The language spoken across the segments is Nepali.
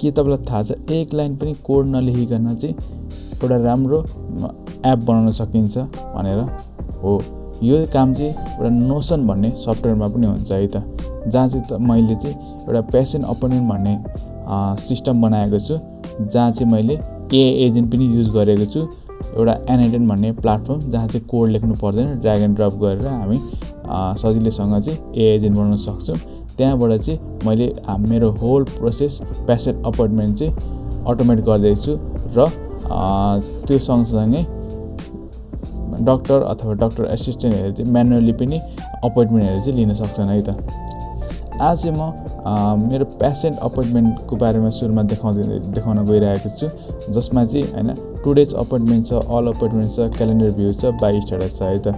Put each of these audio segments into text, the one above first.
के तपाईँलाई थाहा छ एक लाइन पनि कोड नलेखिकन चाहिँ एउटा राम्रो एप बनाउन सकिन्छ भनेर हो। यो काम चाहिँ एउटा नोसन भन्ने सफ्टवेयरमा पनि हुन्छ है त, जहाँ चाहिँ मैले चाहिँ एउटा पेसेन्ट अपॉइन्टमेन्ट भन्ने सिस्टम बनाएको छु, जहाँ चाहिँ मैले एआई एजेन्ट पनि युज गरेको छु। एउटा एनाइटेन भन्ने प्लेटफर्म जहाँ चाहिँ कोड लेख्नु पर्दैन, ड्र्याग एन्ड ड्रप गरेर हामी सजिलैसँग चाहिँ एआई एजेन्ट बनाउन सक्छौँ। त्यहाँबाट चाहिँ मैले मेरो होल प्रोसेस पेसेन्ट अपॉइन्टमेन्ट चाहिँ अटोमेट गरिदिएको छु र त्यो सँगसँगै डक्टर अथवा डक्टर एसिस्टेन्टहरूले चाहिँ म्यानुअली पनि अपोइन्टमेन्टहरू चाहिँ लिन सक्छन् है त। आज चाहिँ म मेरो पेसेन्ट अपोइन्टमेन्टको बारेमा सुरुमा देखाउन गइरहेको छु, जसमा चाहिँ हैन टुडेज अपोइन्टमेन्ट छ, अल अपोइन्टमेन्ट छ, क्यालेन्डर भ्यू छ, बाई स्ट्याटस छ है त।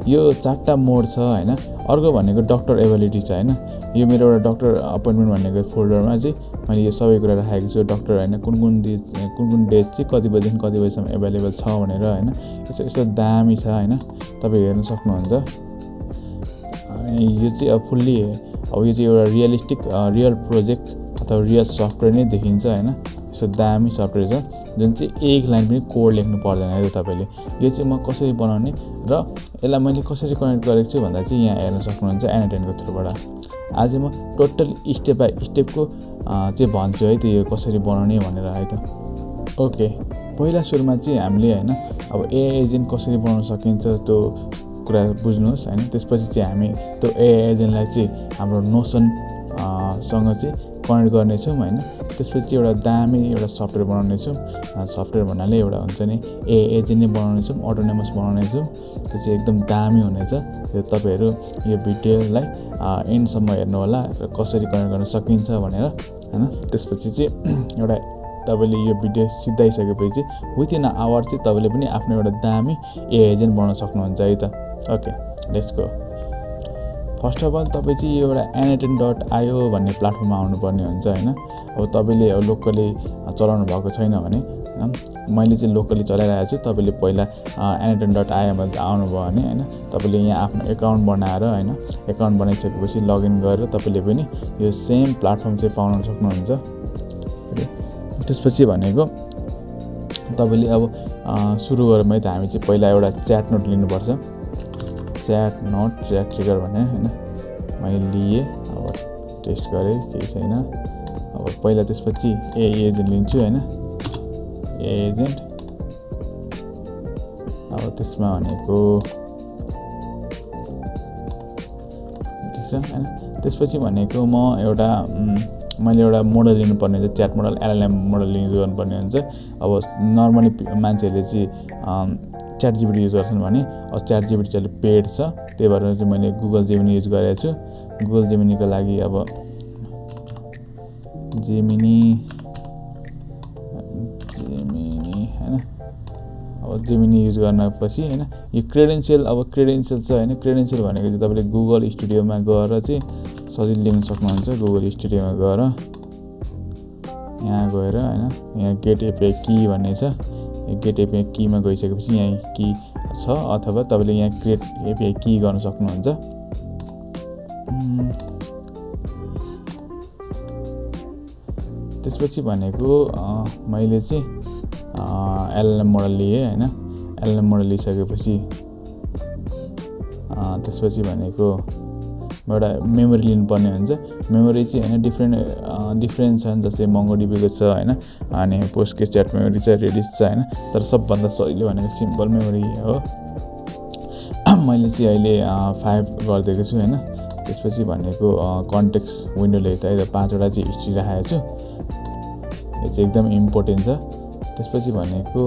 यो 4टा मोड छ हैन। अर्को भनेको डक्टर एभाइलिटी छ हैन। यो मेरो एउटा डक्टर अपोइन्टमेन्ट भनेको फोल्डरमा चाहिँ मैले यो सबै कुरा राखेको छु। डक्टर हैन कुन डेट चाहिँ कति बजेदेखि कति बजेसम्म एभाइलेबल छ भनेर हैन। यस्तो दामी छ हैन, तपाईँ हेर्न सक्नुहुन्छ। अनि यो चाहिँ अब फुल्ली यो चाहिँ एउटा रियलिस्टिक रियल प्रोजेक्ट अथवा रियल सफ्टवेयर नै देखिन्छ हैन। यस्तो दामी सफ्टवेयर छ जुन चाहिँ एक लाइन पनि कोड लेख्नु पर्दैन है त तपाईँले। यो चाहिँ म कसरी बनाउने र यसलाई मैले कसरी कनेक्ट गरेको छु भन्दा चाहिँ यहाँ हेर्न सक्नुहुन्छ एनाइटेनको थ्रुबाट। आज म टोटल स्टेप बाई स्टेपको चाहिँ भन्छु है त यो कसरी बनाउने भनेर है त। ओके, पहिला सुरुमा चाहिँ हामीले हैन अब एआई एजेन्ट कसरी बनाउन सकिन्छ त्यो कुरा बुझ्नुहोस् हैन। त्यसपछि चाहिँ हामी त्यो एआई एजेन्टलाई चाहिँ हाम्रो नोसन सँग चाहिँ कनेक्ट गर्नेछौँ हैन। त्यसपछि एउटा दामी एउटा सफ्टवेयर बनाउनेछौँ। सफ्टवेयर भन्नाले एउटा हुन्छ नि एआई एजेन्ट नै बनाउनेछौँ, अटोनोमस बनाउनेछौँ। त्यो चाहिँ एकदम दामी हुनेछ। यो तपाईँहरू यो भिडियोलाई एन्डसम्म हेर्नु होला र कसरी कनेक्ट गर्न सकिन्छ भनेर हैन। त्यसपछि चाहिँ एउटा तपाईँले यो भिडियो सिधाइसकेपछि विथिन अ आवर चाहिँ तपाईँले पनि आफ्नो एउटा दामी एआई एजेन्ट बनाउन सक्नुहुन्छ है त। Okay, let's go. First of all तपाईँ चाहिँ यो एउटा एनाइटेन.io भन्ने प्लेटफर्ममा आउनुपर्ने हुन्छ हैन। अब तपाईँले लोकली चलाउनु भएको छैन भने मैले चाहिँ लोकली चलाइरहेको छु। तपाईँले पहिला एनाइटेन.io मा आउनुभयो भने हैन, तपाईँले यहाँ आफ्नो एकाउन्ट बनाएर हैन, एकाउन्ट बनाइसकेपछि लगइन गरेर तपाईँले पनि यो सेम प्लेटफर्म चाहिँ पाउन सक्नुहुन्छ। त्यसपछि भनेको तपाईँले अब सुरु गरौँ है त। हामी चाहिँ पहिला एउटा च्याट नोट लिनुपर्छ। च्याट ट्रिगर भने हैन मैले लिएँ, अब टेस्ट गरेँ, केही छैन। अब पहिला त्यसपछि एआई एजेन्ट लिन्छु हैन। एआई एजेन्ट अब त्यसमा भनेको ठिक छ हैन। त्यसपछि भनेको म मैले एउटा मोडल लिनुपर्ने हुन्छ, chat model LLM model use गर्नुपर्ने हुन्छ। अब नर्मली मान्छेहरूले चाहिँ च्याट जिपिटी युज गर्छन् भने अब च्याट जिपिटी चाहिँ पेड छ, त्यही भएर चाहिँ मैले गुगल जेमिनी युज गरेको छु। गुगल जेमिनीको लागि अब जेमिनी हैन। अब जेमिनी युज गर्नपछि हैन यो क्रेडेन्सियल छ हैन। क्रेडेन्सियल भनेको चाहिँ तपाईँले गुगल स्टुडियोमा गएर चाहिँ सजिलो लिन सक्नुहुन्छ। गुगल स्टुडियोमा गएर यहाँ गएर हैन, यहाँ गेट एपिआई की भन्ने छ। यो गेट एपिआई कीमा गइसकेपछि यहाँ की छ, अथवा तपाईँले यहाँ क्रिएट एपिआई की गर्न सक्नुहुन्छ। त्यसपछि भनेको मैले चाहिँ एलएलएम मोडल लिएँ हैन। एलएलएम मोडल लिइसकेपछि त्यसपछि भनेको एउटा मेमोरी लिनुपर्ने हुन्छ। मेमोरी चाहिँ हैन डिफ्रेन्ट छन्, जस्तै मंगोडीबीको छ हैन, अनि पोस्टग्रेस च्याट मेमोरी छ, रेडिस छ हैन। तर सबभन्दा सजिलो भनेको सिम्पल मेमोरी हो। मैले चाहिँ अहिले 5 गरिदिएको छु हैन। त्यसपछि भनेको कन्टेक्स्ट विन्डो लेख्दा है 5वटा चाहिँ हिस्ट्री राखेको छु। यो चाहिँ एकदम इम्पोर्टेन्ट छ। त्यसपछि भनेको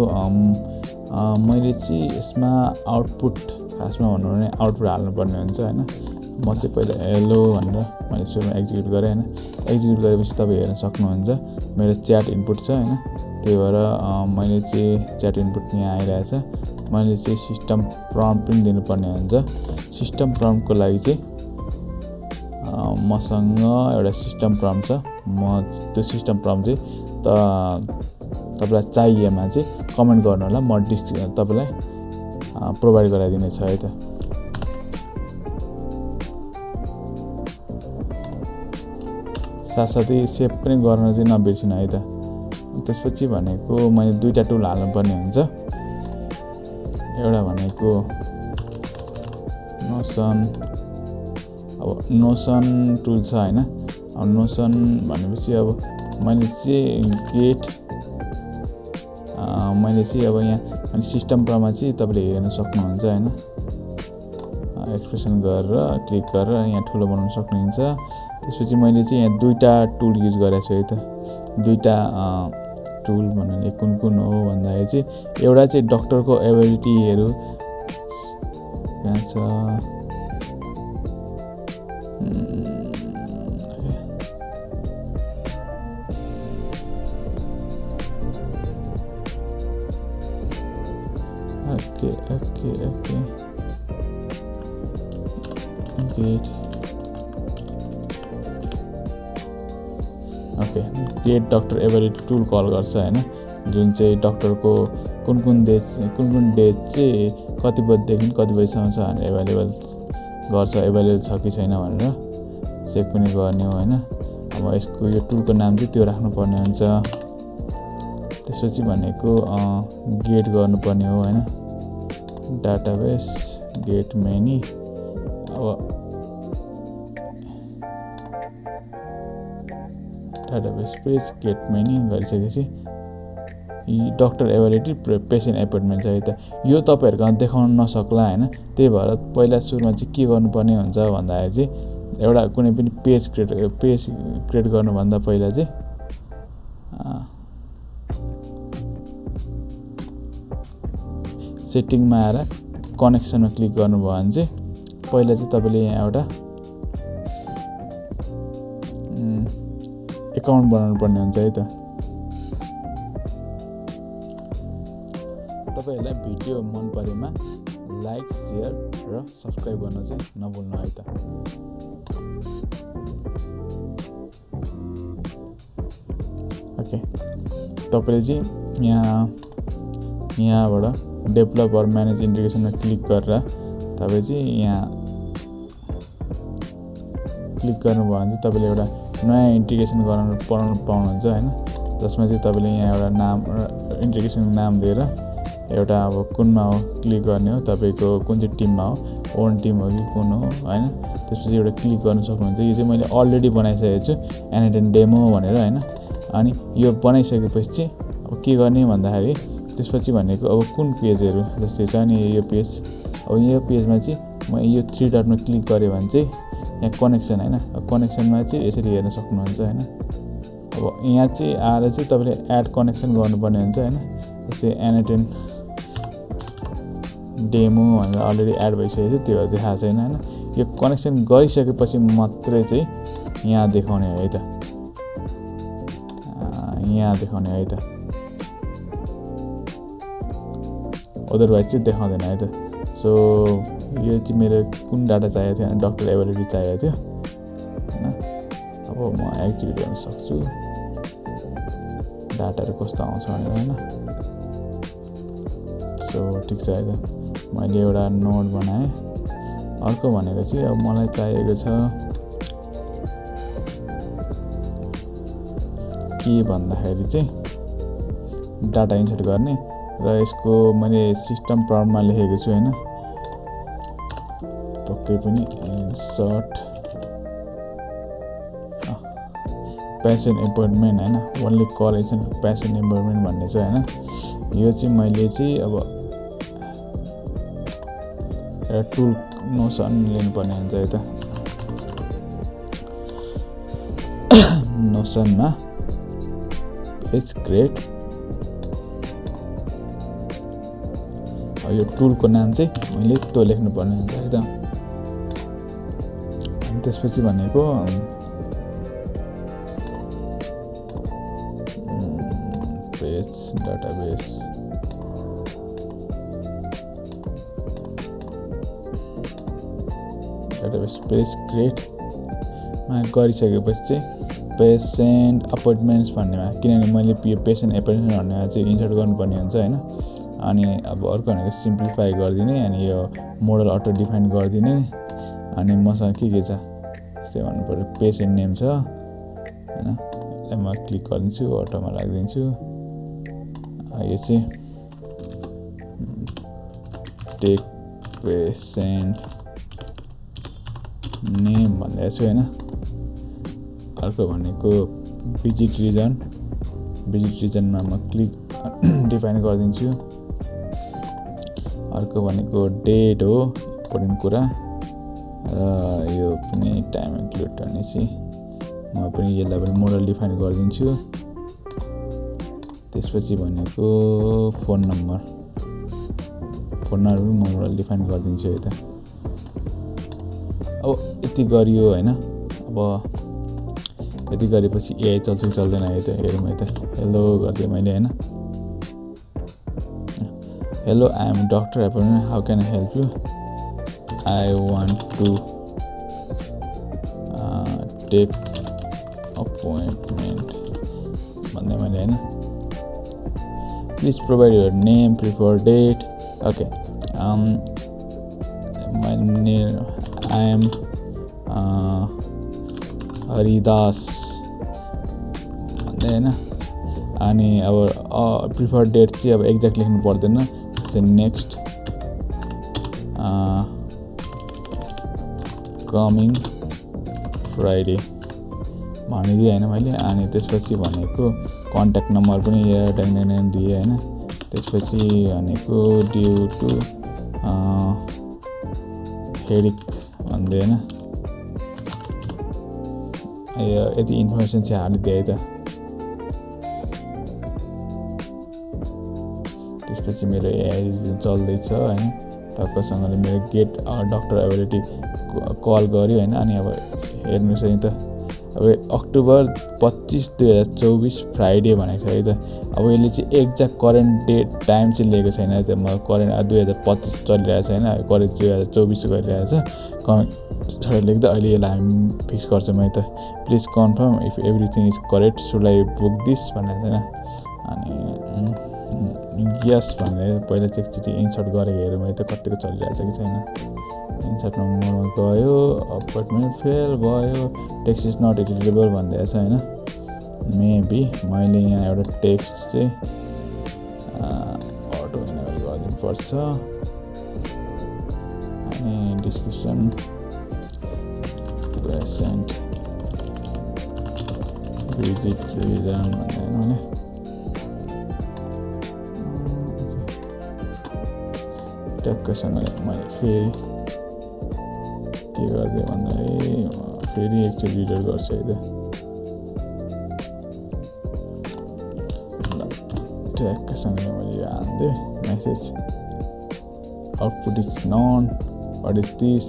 मैले चाहिँ यसमा आउटपुट खासमा भन्नु भने आउटपुट हाल्नुपर्ने हुन्छ हैन। म चाहिँ पहिला हेलो भनेर मैले सुरुमा एक्जिक्युट गरेँ हैन। एक्जिक्युट गरेपछि तपाईँ हेर्न सक्नुहुन्छ मेरो च्याट इनपुट छ हैन। त्यही भएर मैले चाहिँ च्याट इनपुट यहाँ आइरहेछ। मैले चाहिँ सिस्टम प्रम्प्ट पनि दिनुपर्ने हुन्छ। सिस्टम प्रम्प्टको लागि चाहिँ मसँग एउटा सिस्टम प्रम्प्ट छ। म त्यो सिस्टम प्रम्प्ट चाहिँ तपाईँलाई चाहिएमा चाहिँ कमेन्ट गर्नु होला, म तपाईँलाई प्रोभाइड गराइदिनेछ है त। साथसाथै सेभ पनि गर्न चाहिँ नबिर्सिनु है त। त्यसपछि भनेको मैले दुईटा टुल हाल्नुपर्ने हुन्छ। एउटा भनेको नोसन, अब नोसन टुल छ हैन। अब नोसन भनेपछि अब मैले चाहिँ अब यहाँ सिस्टम प्रोमा चाहिँ तपाईँले हेर्न सक्नुहुन्छ हैन। एक्सप्रेसन गरेर क्लिक गरेर यहाँ ठुलो बनाउन सक्नुहुन्छ। त्यसपछि मैले चाहिँ यहाँ दुईटा टुल युज गरेको छु है त। दुईटा टुल भन्नाले कुन हो भन्दाखेरि चाहिँ एउटा चाहिँ डक्टरको एबिलिटीहरू कहाँ छ, okay get doctor ability tool call गर्छ हैन, जुन चाहिँ डक्टरको कुन डेट चाहिँ कति बजेदेखि कति बजेसम्म छ भनेर एभाइलेबल गर्छ, एभाइलेबल छ कि छैन भनेर चेक पनि गर्ने हो हैन। अब यसको यो टुलको नाम चाहिँ त्यो राख्नुपर्ने हुन्छ। त्यसपछि भनेको गेट गर्नुपर्ने हो हैन, डाटाबेस गेट मेनी। अब डाटाबेस पेज गेट मेनी गरिसकेपछि डक्टर एबिलिटी पेसेन्ट एपोइन्टमेन्ट छ है त। यो तपाईँहरूसँग देखाउन नसक्ला हैन, त्यही भएर पहिला सुरुमा चाहिँ के गर्नुपर्ने हुन्छ भन्दाखेरि चाहिँ एउटा कुनै पनि पेज क्रिएट गर्नुभन्दा पहिला चाहिँ सेटिङमा आएर कनेक्सनमा क्लिक गर्नुभयो भने चाहिँ पहिला चाहिँ तपाईँले यहाँ एउटा एकाउन्ट बनाउनु पर्ने हुन्छ है त। तपाईहरुलाई भिडियो मन परेमा लाइक, शेयर र सब्स्क्राइब गर्न चाहिँ नभुल्नु है त। ओके, तपाईले चाहिँ यहाँबाट डेभलप अर म्यानेज इन्टिग्रेसनमा क्लिक गरेर तपाईँ चाहिँ यहाँ क्लिक गर्नुभयो भने चाहिँ तपाईँले एउटा नयाँ इन्टिग्रेसन गर्न पाउनुहुन्छ हैन, जसमा चाहिँ तपाईँले यहाँ एउटा नाम इन्टिग्रेसनको नाम दिएर एउटा अब कुनमा हो क्लिक गर्ने हो, तपाईँको कुन चाहिँ टिममा हो, ओन टिम हो कि कुन हो हैन। त्यसपछि एउटा क्लिक गर्न सक्नुहुन्छ। यो चाहिँ मैले अलरेडी बनाइसकेको छु एनाटोमी डेमो भनेर हैन। अनि यो बनाइसकेपछि चाहिँ अब के गर्ने भन्दाखेरि त्यसपछि भनेको अब कुन पेजहरू जस्तै छ नि यो पेज, अब यो पेजमा चाहिँ म यो 3 डटमा क्लिक गरेँ भने चाहिँ यहाँ कनेक्सन हैन, कनेक्सनमा चाहिँ यसरी हेर्न सक्नुहुन्छ हैन। अब यहाँ चाहिँ आएर चाहिँ तपाईँले एड कनेक्सन गर्नुपर्ने हुन्छ हैन। जस्तै एनाटोमी डेमो भनेर अलरेडी एड भइसकेको छ, त्यो देखाएको छैन हैन। यो कनेक्सन गरिसकेपछि मात्रै चाहिँ यहाँ देखाउने है त, यहाँ देखाउने है त, अदरवाइज चाहिँ देखाउँदैन है त। सो यो चाहिँ मेरो कुन डाटा चाहिएको थियो, डक्टर एबिलिटी चाहिएको थियो हैन। अब म एक्जिक्युट गर्न सक्छु डाटाहरू कस्तो आउँछ भनेर हैन। सो ठिक छ है त, मैले एउटा नोड बनाएँ। अर्को भनेको चाहिँ अब मलाई चाहिएको छ के भन्दाखेरि चाहिँ डाटा इन्सर्ट गर्ने र यसको मैले सिस्टम प्रम्प्टमा लेखेको छु हैन, पक्कै पनि इन्सर्ट पेसेन्ट एपोइन्टमेन्ट हैन, ओन्ली कलेक्सन पेसेन्ट एपोइन्टमेन्ट भन्ने छ हैन। यो चाहिँ मैले चाहिँ अब एउटा टुल नोसन लिनुपर्ने हुन्छ है त। नोसनमा पेज क्रिएट, यो टुलको नाम चाहिँ मैले त्यो लेख्नुपर्ने हुन्छ है त। अनि त्यसपछि भनेको पेज डाटाबेस पेज क्रिएटमा गरिसकेपछि चाहिँ पेसेन्ट अपोइन्टमेन्ट्स भन्नेमा, किनभने मैले यो पेसेन्ट एपोइन्टमेन्ट भन्नेमा चाहिँ इन्सर्ट गर्नुपर्ने हुन्छ हैन। अनि अब अर्को भनेको सिम्प्लिफाई गरिदिने, अनि यो मोडल अटो डिफाइन गरिदिने। अनि मसँग के छ यस्तै भन्नुपर्छ, पेसेन्ट नेम छ हैन। यसलाई म क्लिक गरिदिन्छु, अटोमा राखिदिन्छु। यो चाहिँ टेक पेसेन्ट नेम भन्दै छु हैन। अर्को भनेको भिजिट रिजनमा म क्लिक डिफाइन गरिदिन्छु। अर्को भनेको डेट हो, इम्पोर्टेन्ट कुरा, र यो पनि टाइम इन्क्लुड भनेपछि म पनि यसलाई पनि मोडल डिफाइन गरिदिन्छु। त्यसपछि भनेको फोन नम्बर पनि म मोडल डिफाइन गरिदिन्छु यता। अब यति गरियो हैन। अब यति गरेपछि एआई चल्छ कि चल्दैन है त हेरौँ है त। हेलो गरिदिएँ मैले हैन। Hello, I am doctor appointment, how can I help you? I want to take appointment भन्दै मैले हैन। Please provide your name, prefer date. Okay, my name, I am Haridas भन्दै हैन। अनि अब प्रिफर डेट चाहिँ अब एक्ज्याक्ट लेख्नु पर्दैन। जस्तै नेक्स्ट कमिङ फ्राइडे भनिदिएँ हैन मैले। अनि त्यसपछि भनेको कन्ट्याक्ट नम्बर पनि यहाँ ट्याङ दिएँ हैन। त्यसपछि भनेको ड्यु टु हेडिक भन्दै हैन। यति इन्फर्मेसन चाहिँ हालिदिएँ है त। त्यसपछि मेरो एआई चल्दैछ हैन। टक्कसँगले मेरो गेट डक्टर एबिलिटी कल गर्यो हैन। अनि अब हेर्नुहोस् है त, अब अक्टोबर 25, 2024 फ्राइडे भनेको छ है त। अब यसले चाहिँ एक्ज्याक्ट करेन्ट डेट टाइम चाहिँ लिएको छैन है त। म करेन्ट 2025 चलिरहेको छ हैन, करेन्ट 2024 गरिरहेको छ। कमेन्ट लेख्दा अहिले यसलाई हामी फिक्स गर्छौँ है त। Please confirm if everything is correct, should I book this भनेको छैन। अनि यस भनेर पहिला चाहिँ एकचोटि इन्सर्ट गरेर हेरौँ है त कतिको चलिरहेछ कि छैन। इन्सर्ट नम्बरमा गयो, अपोइन्टमेन्ट फेल भयो, टेक्स्ट इज नट एडिटेबल भन्दैछ हैन। मेबी मैले यहाँ एउटा टेक्स्ट चाहिँ अटो इनेबल गरिदिनु पर्छ। अनि डिस्क्रिप्सन पेसेन्ट भिजिट रिजन भन्दै मैले टक्कसँगले मैले फेरि के गरिदिएँ भन्दाखेरि फेरि एकचोटि रिडर गर्छु है त। टक्कसँगले मैले यो हालिदिएँ message, output is none, what is this,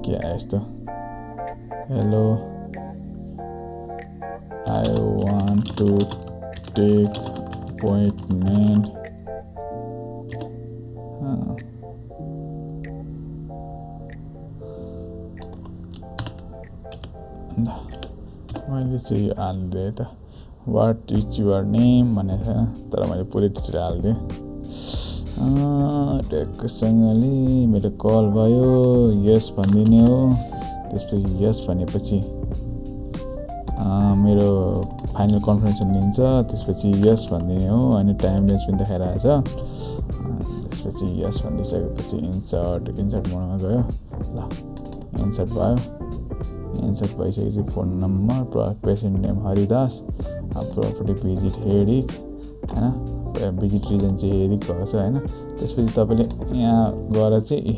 के आयो यस्तो। Hello, I want to take appointment. मैले चाहिँ यो हालिदिएँ त, वाट इज युर नेम भनेको छैन, तर मैले पुरै डिटेल हालिदिएँ। टक्कसँगले मेरो कल भयो, यस भनिदिने हो। त्यसपछि यस भनेपछि मेरो फाइनल कन्फर्मेसन लिन्छ। त्यसपछि यस भनिदिने हो। अनि टाइम रेन्ज पनि देखाइरहेको छ। त्यसपछि यस भनिदिइसकेपछि इन्सर्ट मोडमा गयो। ल, इन्सर्ट भयो। इन्सर्ट भइसकेपछि phone number, patient name Haridas, property visit headache हैन, भिजिट रिजन चाहिँ हेडिक भएको छ हैन। त्यसपछि तपाईँले यहाँ गएर चाहिँ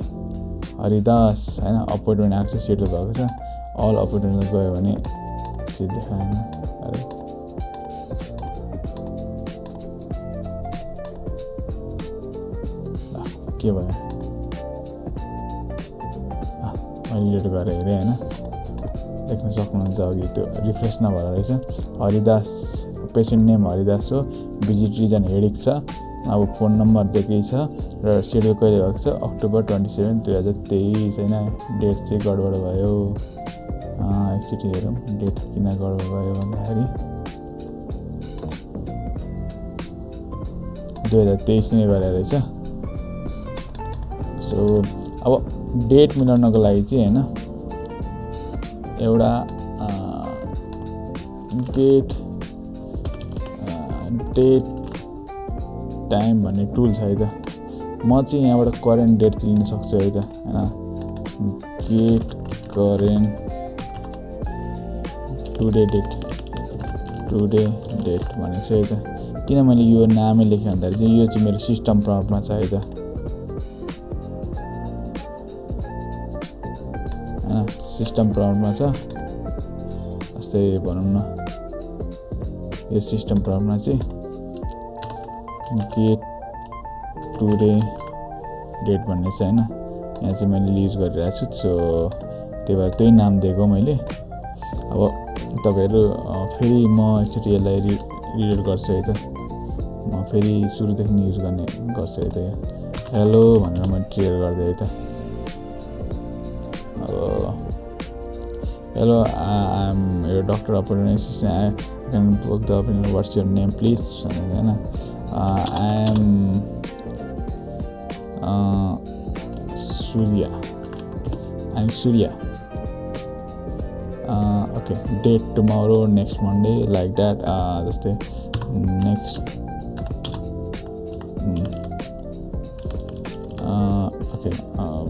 हरिदास हैन अपोइन्टमेन्ट आएको छ, सेड्युल भएको छ। अल अपोइन्टमेन्टमा गयो भने चाहिँ देखाएन। अरे के भयो, मैले लेट गरेर हेरेँ हैन। देख्न सक्नुहुन्छ अघि त्यो रिफ्रेस नभएर रहेछ। हरिदास, पेसेन्ट नेम हरिदास हो, भिजिट रिजन हेडिक छ। अब फोन नम्बर दिएकै छ र सेड्युल कहिले भएको छ, अक्टोबर 27, 2023 हैन। डेट चाहिँ गडबड भयो। एकचोटि हेरौँ डेट किन गडबड भयो भन्दाखेरि 2023 नै गरेर रहेछ। सो अब डेट मिलाउनको लागि चाहिँ हैन एउटा गेट डेट टाइम भन्ने टुल छ है त। म चाहिँ यहाँबाट करेन्ट डेट लिन सक्छु है त हैन। गेट करेन्ट टुडे डेट भने चाहिँ है त। किन मैले यो नामै लेखेँ भन्दाखेरि चाहिँ यो चाहिँ मेरो सिस्टम प्रम्प्टमा छ है त हैन। सिस्टम प्रम्प्टमा छ। जस्तै भनौँ न यो सिस्टम प्रम्प्टमा चाहिँ गेट टुडे डेट भन्ने छ हैन। यहाँ चाहिँ मैले युज गरिरहेको छु। सो त्यही भएर त्यही नाम दिएको मैले। अब तपाईहरु फेरि म एकचोटि यसलाई रिलोड गर्छु है त। म फेरि सुरुदेखि युज गर्ने गर्छु है त। हेलो भनेर म ट्रेयर गर्दै है त। अब hello I am your doctor operating assistant. I can book the operating what's your name please हैन। I am Surya. Okay, date tomorrow, next Monday, like that. Jस्तै next. Okay.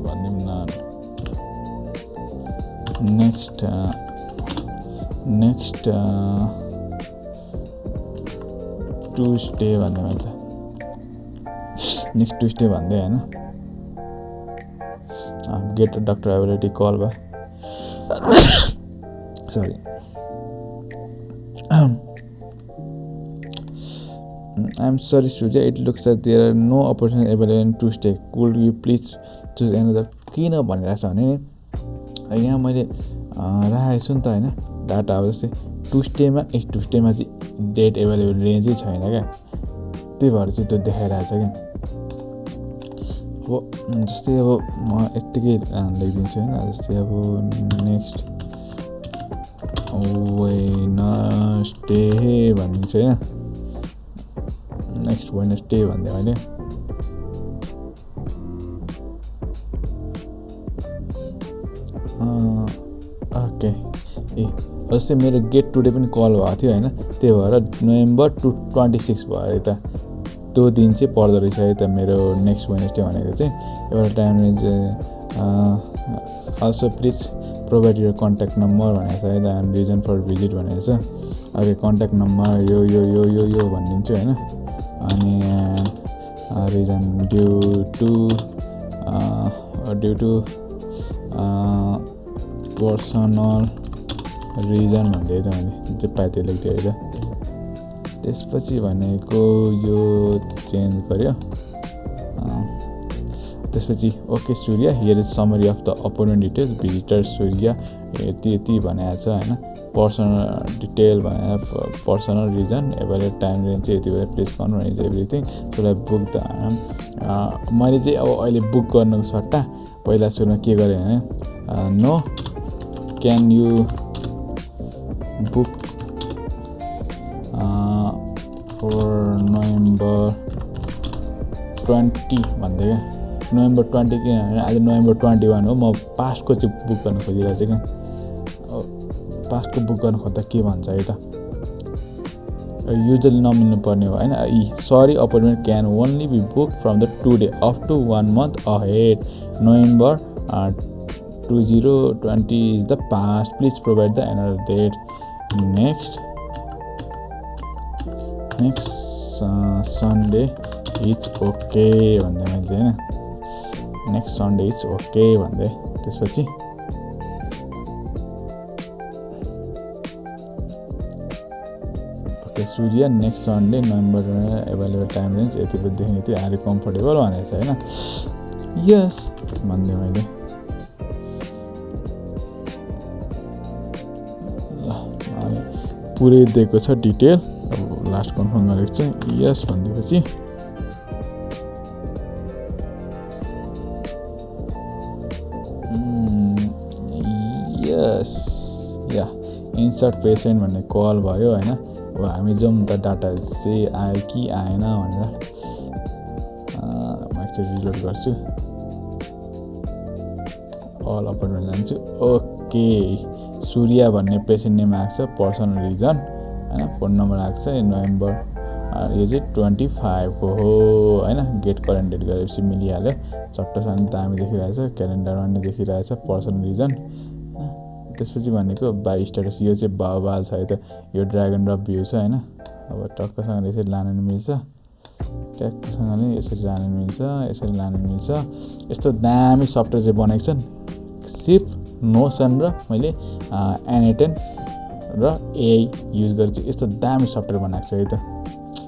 भनिदिउँ न next Tuesday भन्दै मैले त। नेक्स्ट ट्युसडे भन्दै हैन। Get a doctor availability call by sorry I'm sorry Surya, it looks like there are no opportunities available on Tuesday. Could you please choose another? किन भनिरहेछ भने नि यहाँ मैले राखेको छु नि त हैन डाटा। अब जस्तै ट्युसडेमा चाहिँ डेट एभाइलेबल रेन्जै छैन क्या। त्यही भएर चाहिँ त्यो देखाइरहेछ क्या। अब जस्तै अब म यतिकै लेखिदिन्छु हैन। जस्तै अब नेक्स्ट वेडनेसडे भनिदिन्छु हैन। नेक्स्ट वेडनेसडे भन्दै मैले। ओके जस्तै मेरो गेट टुडे पनि कल भएको थियो हैन। त्यही भएर नोभेम्बर 26 भयो है त। त्यो दिन चाहिँ पर्दो रहेछ है त मेरो नेक्स्ट वेडनेसडे भनेको चाहिँ। एउटा time range also please provide your contact number भनेको छ है त। एन्ड रिजन फर भिजिट भनेको छ। ओके कन्ट्याक्ट नम्बर यो भनिदिन्छु हैन। अनि reason due to personal reason भन्दै त मैले जे पाए त्यो लेख्दै है त। त्यसपछि भनेको यो चेन्ज गर्यो। त्यसपछि okay Surya here is summary of the appointment details visitor Surya यति भनेको छ हैन। पर्सनल डिटेल भने personal reason average time range चाहिँ यति भएर please confirm everything so like book the मैले चाहिँ अब अहिले बुक गर्नुको सट्टा पहिला सुरुमा के गरेँ भने no can you book for November 20 भन्दै क्या। नोभेम्बर 20 किनभने आज नोभेम्बर 21 हो। म पास्टको चाहिँ बुक गर्न खोजिरहेको छु क्या। पास्टको बुक गर्न खोज्दा के भन्छ है त युजली नमिल्नु पर्ने हो हैन। Sorry appointment can only be book from the today up to 1 month ahead. November 2020 is the past please provide the another date. Next Sunday it's okay भन्दै मैले चाहिँ हैन। नेक्स्ट सन्डे इट्स ओके भन्दै त्यसपछि okay Surya next Sunday November available time range यति बजीदेखि यति आर यु कम्फर्टेबल भनेको छ हैन। यस भन्दै मैले पुरै दिएको छ डिटेल। अब लास्ट कन्फर्म गरेको चाहिँ यस भनिदिएपछि यस या इन्सर्ट पेसेन्ट भन्ने कल भयो हैन। अब हामी जाउँ त डाटा चाहिँ आयो कि आएन भनेर। म एकचोटि रिलोड गर्छु। अल अपॉइंटमेंट जान्छु। ओके सूर्य भन्ने पेसेन्ट नेम आएको छ, पर्सनल रिजन हैन, फोन नम्बर आएको छ, नोभेम्बर यो चाहिँ 25 को हो हैन। गेट करेन्ट डेट गरेपछि मिलिहाल्यो। चट्टसँग दामी देखिरहेछ, क्यालेन्डरमा नि देखिरहेछ पर्सनल रिजन हैन। त्यसपछि भनेको बाई स्ट्याटस, यो चाहिँ बाल छ है त, यो ड्र्याग एन्ड ड्रप भ्यू छ हैन। अब टक्कसँगले यसरी लान नि मिल्छ, ट्याक्कसँगले यसरी लान नि मिल्छ, यसरी लान नि मिल्छ। यस्तो दामी सफ्टवेयर चाहिँ बनाएको छन् सिप, नोसन र मैले N8N र AI युज गरेर चाहिँ यस्तो दामी सफ्टवेयर बनाएको छु है त।